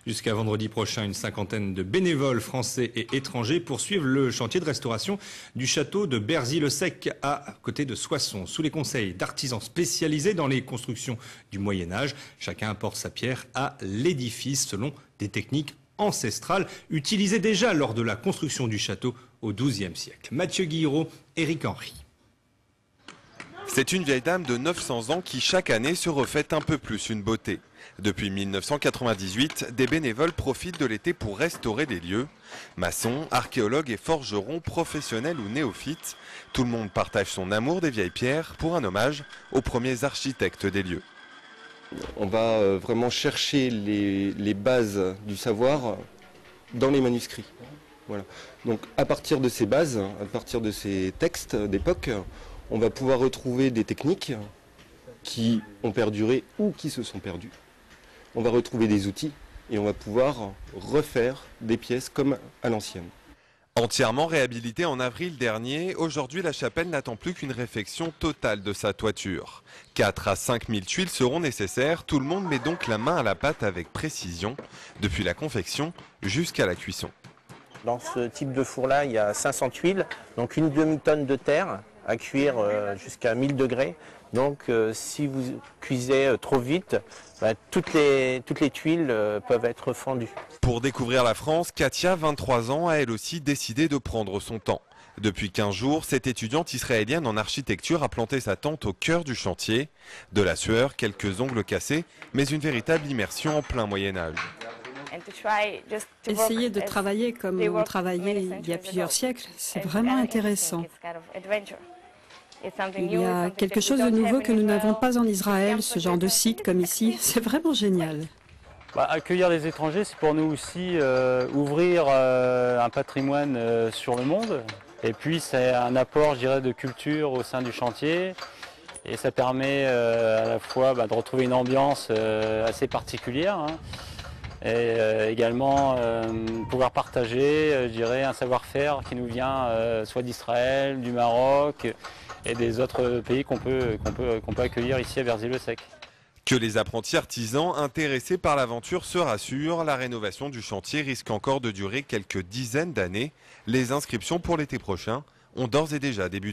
Jusqu'à vendredi prochain, une cinquantaine de bénévoles français et étrangers poursuivent le chantier de restauration du château de Berzy-le-Sec à côté de Soissons. Sous les conseils d'artisans spécialisés dans les constructions du Moyen-Âge, chacun apporte sa pierre à l'édifice selon des techniques ancestrales utilisées déjà lors de la construction du château au XIIe siècle. Mathieu Guiraud, Éric Henry. C'est une vieille dame de 900 ans qui chaque année se refait un peu plus une beauté. Depuis 1998, des bénévoles profitent de l'été pour restaurer des lieux. Maçons, archéologues et forgerons, professionnels ou néophytes, tout le monde partage son amour des vieilles pierres pour un hommage aux premiers architectes des lieux. On va vraiment chercher les bases du savoir dans les manuscrits. Voilà. Donc à partir de ces bases, à partir de ces textes d'époque, on va pouvoir retrouver des techniques qui ont perduré ou qui se sont perdues. On va retrouver des outils et on va pouvoir refaire des pièces comme à l'ancienne. Entièrement réhabilitée en avril dernier, aujourd'hui la chapelle n'attend plus qu'une réfection totale de sa toiture. 4 à 5 000 tuiles seront nécessaires, tout le monde met donc la main à la pâte avec précision, depuis la confection jusqu'à la cuisson. Dans ce type de four-là, il y a 500 tuiles, donc une demi-tonne de terre à cuire jusqu'à 1000 degrés. Donc si vous cuisez trop vite, toutes les tuiles peuvent être fendues. Pour découvrir la France, Katia, 23 ans, a elle aussi décidé de prendre son temps. Depuis 15 jours, cette étudiante israélienne en architecture a planté sa tente au cœur du chantier. De la sueur, quelques ongles cassés, mais une véritable immersion en plein Moyen-Âge. Essayer de travailler comme on travaillait il y a plusieurs siècles, c'est vraiment intéressant. Il y a quelque chose de nouveau que nous n'avons pas en Israël, ce genre de site comme ici, c'est vraiment génial. Accueillir les étrangers, c'est pour nous aussi ouvrir un patrimoine sur le monde. Et puis c'est un apport, je dirais, de culture au sein du chantier. Et ça permet à la fois de retrouver une ambiance assez particulière. Et également pouvoir partager, je dirais, un savoir-faire qui nous vient soit d'Israël, du Maroc et des autres pays qu'on peut accueillir ici à Berzy-le-Sec. Que les apprentis artisans intéressés par l'aventure se rassurent, la rénovation du chantier risque encore de durer quelques dizaines d'années. Les inscriptions pour l'été prochain ont d'ores et déjà débuté.